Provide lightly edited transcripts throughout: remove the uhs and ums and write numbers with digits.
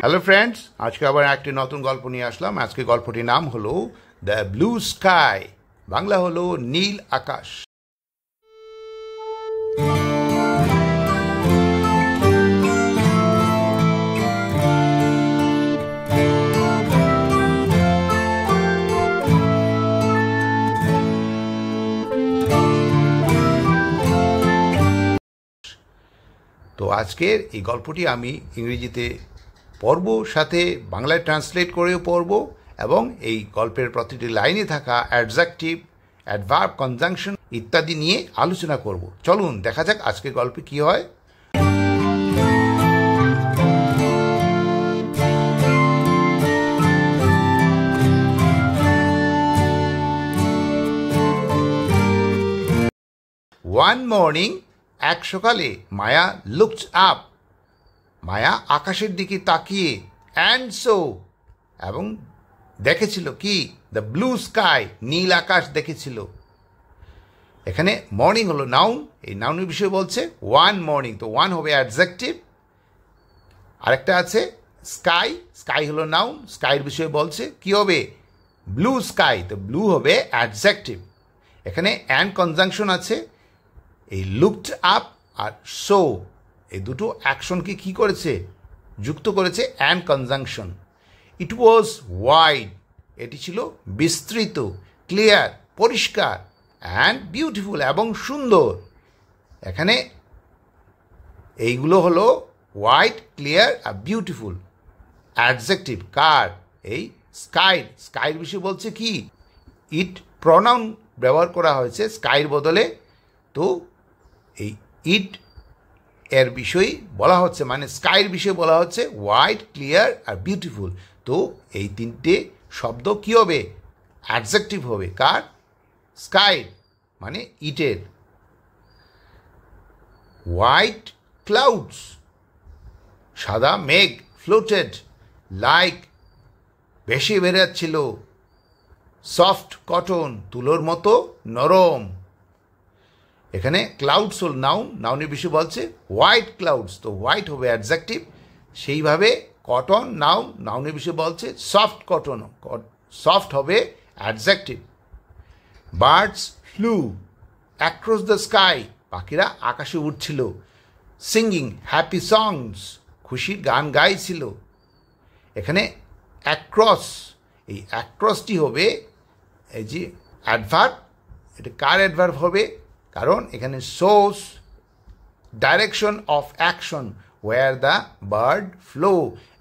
Hello friends, আজকে আবার একটি নতুন গল্প নিয়ে আসলাম। আজকে গল্পটির নাম হলো দ্য ব্লু স্কাই, বাংলা হলো নীল আকাশ। তো আজকের এই গল্পটি আমি ইংরেজিতে পড়ব, সাথে বাংলায় ট্রান্সলেট করেও পড়ব, এবং এই গল্পের প্রতিটি লাইনে থাকা অ্যাডজেক্টিভ, অ্যাডভার্ব, কনজাংশন ইত্যাদি নিয়ে আলোচনা করব। চলুন দেখা যাক আজকের গল্পে কি হয়। ওয়ান মর্নিং, এক সকালে মায়া লুকড আপ, মায়া আকাশের দিকে তাকিয়ে, অ্যান্ড সো, এবং দেখেছিল কি, দ্য ব্লু স্কাই, নীল আকাশ দেখেছিল। এখানে মর্নিং হলো নাউন, এই নাউনের বিষয়ে বলছে ওয়ান মর্নিং, তো ওয়ান হবে অ্যাডজেক্টিভ। আরেকটা আছে স্কাই, স্কাই হলো নাউন, স্কাইয়ের বিষয়ে বলছে কি হবে, ব্লু স্কাই, তো ব্লু হবে অ্যাডজেক্টিভ। এখানে অ্যান্ড কনজাংশন আছে, এই লুকড আপ আর সো, এই দুটো অ্যাকশনকে কি করেছে, যুক্ত করেছে and conjunction. It was wide, এটি ছিল বিস্তৃত, ক্লিয়ার, পরিষ্কার, অ্যান্ড বিউটিফুল, এবং সুন্দর। এখানে এইগুলো হলো ওয়াইড, ক্লিয়ার আর বিউটিফুল অ্যাডজেক্টিভ। কার, এই স্কাই, স্কাইয়ের বিষয়ে বলছে কি, ইট প্রনাউন ব্যবহার করা হয়েছে স্কাইয়ের বদলে, তো এই ইট এর বিষয়ে বলা হচ্ছে, মানে স্কাইয়ের বিষয়ে বলা হচ্ছে ওয়াইড, ক্লিয়ার আর বিউটিফুল। তো এই তিনটে শব্দ কি হবে, অ্যাডজেক্টিভ হবে। কার, স্কাই মানে ইটের। হোয়াইট ক্লাউডস, সাদা মেঘ, ফ্লোটেড লাইক, ভেসে বেড়াচ্ছিল, সফট কটন, তুলোর মতো নরম। এখানে ক্লাউডস হল নাউন, নাউনের বিষয়ে বলছে হোয়াইট ক্লাউডস, তো হোয়াইট হবে অ্যাডজেক্টিভ। সেইভাবে কটন নাউন, নাউনের বিষয়ে বলছে সফট কটন, সফট হবে adjective. Birds flu across the sky, পাখিরা আকাশে উঠছিল। সিঙ্গিং হ্যাপি সংস, খুশির গান গাইছিল। এখানে অ্যাক্রস, এই অ্যাক্রসটি হবে এই যে অ্যাডভার্ব, এটা কার অ্যাডভার্ব হবে, কারণ এখানে source direction of action where the bird flow,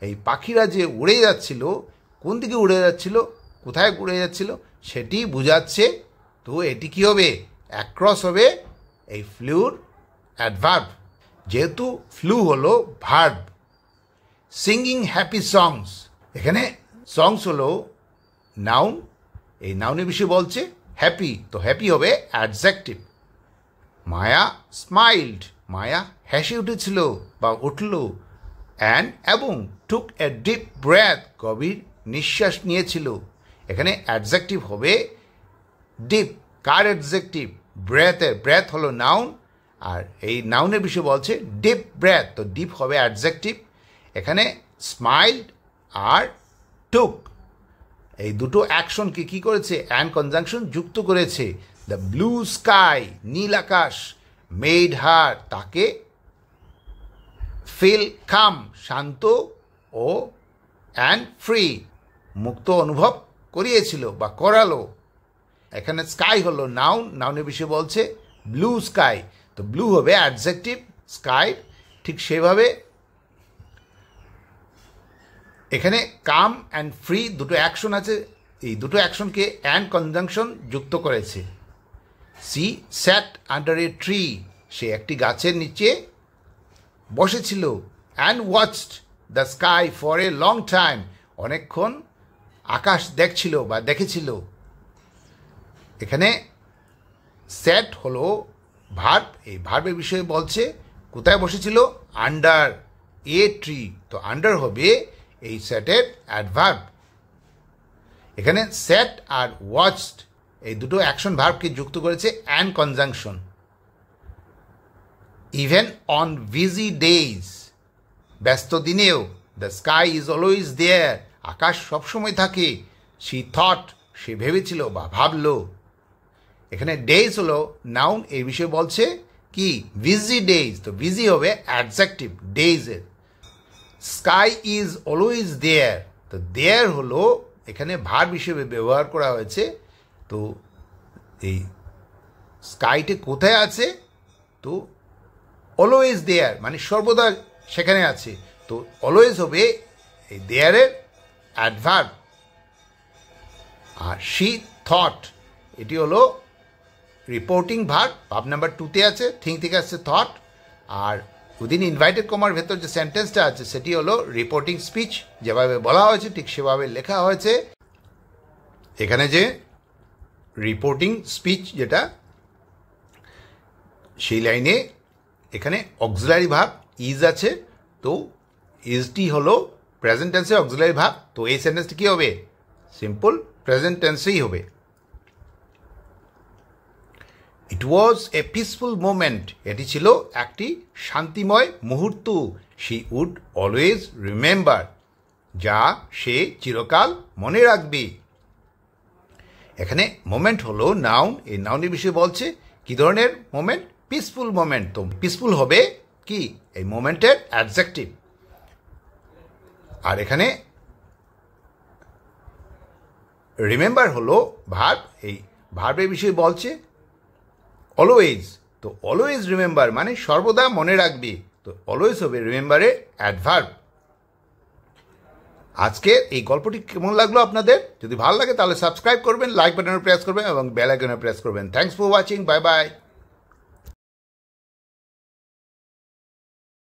এই পাখিরা যে উড়ে যাচ্ছিল, কোন দিকে উড়ে যাচ্ছিল, কোথায় উড়ে যাচ্ছিল সেটি বোঝাচ্ছে। তো এটি কি হবে, অ্যাক্রস হবে এই ফ্লুর অ্যাডভার্ব, যেহেতু ফ্লু হলো ভার্ব। সিঙ্গিং হ্যাপি সংস, এখানে সংস হলো নাউন, এই নাউনের বিষয়ে বলছে হ্যাপি, তো হ্যাপি হবে অ্যাডজেক্টিভ। মায়া স্মাইল্ড, মায়া হেসে উঠেছিল বা উঠল। অ্যান্ড এবং টুক এ ডিপ ব্রেথ, গভীর নিঃশ্বাস নিয়েছিল। এখানে অ্যাডজেক্টিভ হবে ডিপ, কার অ্যাডজেক্টিভ, ব্রেথের, ব্রেথ হলো নাউন, আর এই নাউনের বিষয়ে বলছে ডিপ ব্রেথ, তো ডিপ হবে অ্যাডজেক্টিভ। এখানে স্মাইল্ড আর টুক, এই দুটো অ্যাকশনকে কি করেছে, অ্যান্ড কনজাংশন যুক্ত করেছে। দ্য ব্লু স্কাই, নীল আকাশ, মেড হার, তাকে, ফিল কাম, শান্ত ও, অ্যান্ড ফ্রি, মুক্ত অনুভব করিয়েছিল বা করালো। এখানে স্কাই হলো নাউন, নাউনের বিষয়ে বলছে ব্লু স্কাই, তো ব্লু হবে অ্যাডজেক্টিভ স্কাই। ঠিক সেভাবে এখানে কাম অ্যান্ড ফ্রি দুটো অ্যাকশন আছে, এই দুটো অ্যাকশনকে অ্যান্ড কনজাংশন যুক্ত করেছে। She sat under a tree, সে একটি গাছের নিচে বসেছিল। And watched the sky for a long time, অনেকক্ষণ আকাশ দেখছিল বা দেখেছিল। এখানে স্যাট হলো ভার্ব, এই ভার্বের বিষয়ে বলছে কোথায় বসেছিল, আন্ডার এ ট্রি, তো আন্ডার হবে এই স্যাটের অ্যাডভার্ব। এখানে স্যাট আর ওয়াচড এই দুটো অ্যাকশন ভার্বকে যুক্ত করেছে and conjunction. Even on busy days, ব্যস্ত দিনেও, the sky is always there, আকাশ সবসময় থাকে। শি থট, সে ভেবেছিল বা ভাবলো। এখানে ডেজ হলো নাউন, এই বিষয়ে বলছে কি বিজি ডেজ, তো বিজি হবে অ্যাডজেক্টিভ ডেজের। স্কাই ইজ অলওয়েজ দেয়ার, তো দেয়ার হলো এখানে ভার্ব হিসেবে ব্যবহার করা হয়েছে। তো এই স্কাইটা কোথায় আছে, তো অলওয়েজ দেয়ার মানে সর্বদা সেখানে আছে, তো অলওয়েজ হবে এই দেয়ারের অ্যাডভার্ব। আর শি থট, এটি হলো রিপোর্টিং ভার্ব, ভার্ব নাম্বার 2-তে আছে, থিঙ্ক থেকে আসছে থট। আর উইদিন ইনভাইটেড কমার ভেতর যে সেন্টেন্সটা আছে সেটি হলো রিপোর্টিং স্পিচ, যেভাবে বলা হয়েছে ঠিক সেভাবে লেখা হয়েছে। এখানে যে রিপোর্টিং স্পিচ যেটা, সেই লাইনে এখানে অক্সিলারি ভার্ব ইজ আছে, তো ইজটি হলো প্রেজেন্ট টেন্সে অক্সিলারি ভার্ব, তো এই সেন্টেন্সটি কী হবে, সিম্পল প্রেজেন্ট টেন্সেই হবে। ইট ওয়াজ এ পিসফুল মোমেন্ট, এটি ছিল একটি শান্তিময় মুহূর্ত। শি উড অলওয়েজ রিমেম্বার, যা সে চিরকাল মনে রাখবে। এখানে মোমেন্ট হলো নাউন, এই নাউনের বিষয়ে বলছে কি ধরনের মোমেন্ট, পিসফুল মোমেন্ট। তো পিসফুল হবে কি এই মোমেন্টের অ্যাডজেক্টিভ। আর এখানে রিমেম্বার হলো ভার্ব, এই ভার্বের বিষয়ে বলছে অলওয়েজ, তো অলওয়েজ রিমেম্বার মানে সর্বদা মনে রাখবি, তো অলওয়েজ হবে রিমেম্বারের অ্যাডভার্ব। আজকের এই গল্পটি কেমন লাগলো আপনাদের? যদি ভালো লাগে তাহলে সাবস্ক্রাইব করবেন, লাইক বাটনে প্রেস করবেন এবং বেল আইকনে প্রেস করবেন। Thanks for watching, bye bye.